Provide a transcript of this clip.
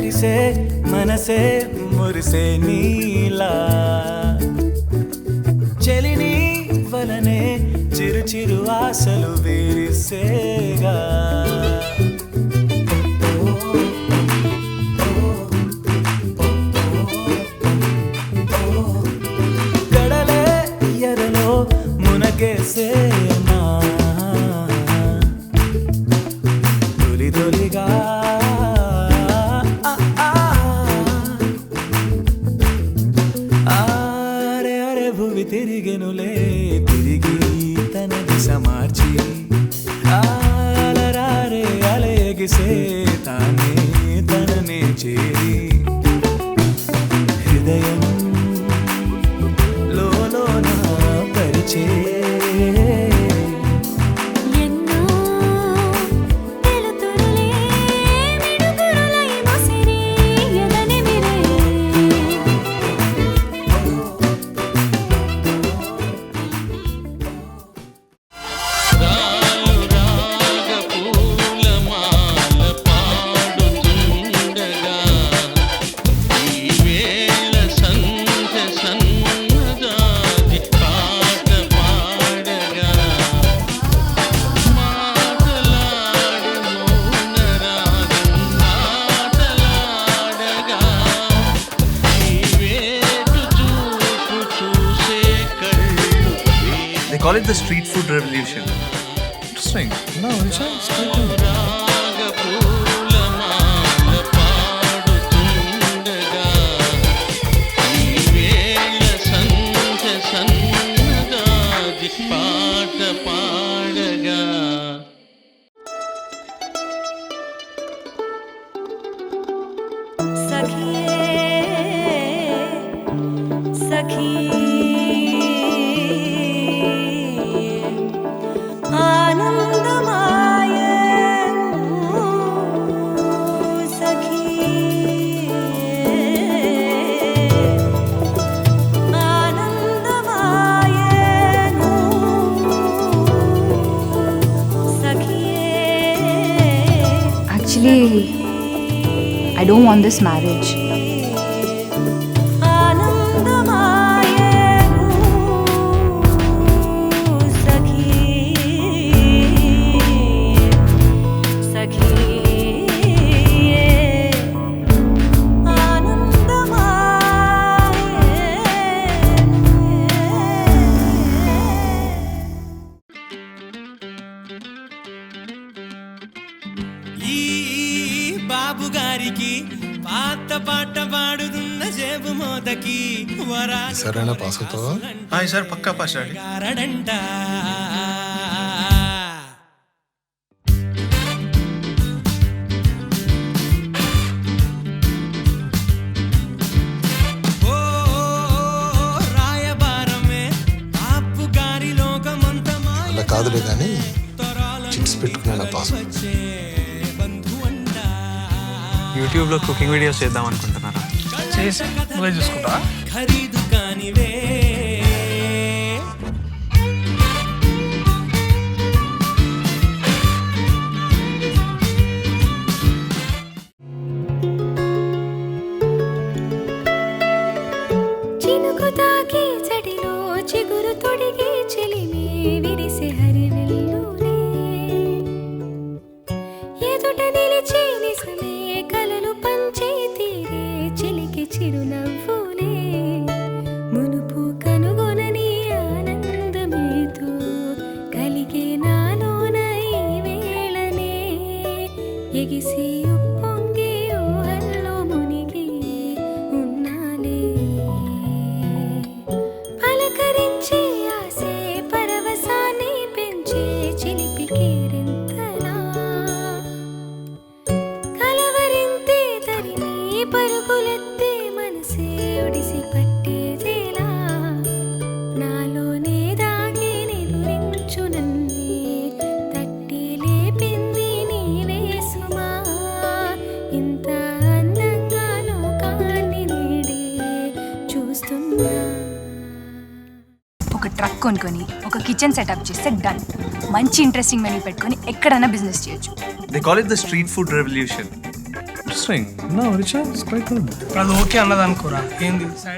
మెరిసే మనసే మురిసే నీలా చెలిని వలనే చిరు చిరు ఆశలు విరిసేగా గడలే ఎరలో మునగేసేనా తొలి తొలిగా భువి తిరిగెనులే తిరిగి తన దిశ మార్చి అలరారే అలయగిసే తానే తననే చేరి హృదయం లోన పరిచే They call it the street food revolution. Interesting. No, it's quite good. Actually, I don't want this marriage. బాబు గారికి పాత పాట పాడుతున్న జేబు మోతకి సరేనా పాస్ అవుతావా? హాయ్ సార్, పక్కా పాస్ అండి. గారడంట రాయబారమే బాబు గారి లోకమంతమా అలా కాదులే కానీ చిట్స్ పెట్టుకున్నా పాస్. యూట్యూబ్లో కుకింగ్ వీడియోస్ చేద్దాం అనుకుంటున్నారా? చేసి నువ్వే చూసుకుంటా. ఖరీదు కానివే చినుకు తాకి చడిలో చిగురు తొడిగి చెలిమే విరిసే హరివెల్లులే ఎదుట నిలిచి నిజమే కలలు పంచే తీరే చిలికి చిరునవ్వులే మునుపు కనుగొనని ఆనందమేతో కలిగే నాలోన ఈ వేళనే ఎగిసి ఉప్పొంగి ఊహల్లో మునిగి ఉన్నాలే పలకరించే ఆసే పరవశాన్ని పెంచే చిలిపి కేరింతలా కలవరింతే తరిమి పరుగులెత్తే మనసే ఒడిసి పట్టేదేలా నాలోనే దాగి నిదురించు నన్నే తట్టి లేపింది నీవే సుమా ఇంత అందంగా లోకాన్ని నేడే చూస్తున్నా. ఒక ట్రక్ కొనుక్కొని ఒక కిచెన్ సెటప్ చేస్తే డన్. మంచి ఇంట్రెస్టింగ్ మెనూ పెట్టుకొని ఎక్కడైనా బిజినెస్ చేయొచ్చు. They call it the street food revolution. Interesting. No, Richa, it's quite good. ఇప్పుడు అది ఓకే అన్నది అనుకోరా ఏంది సైడ్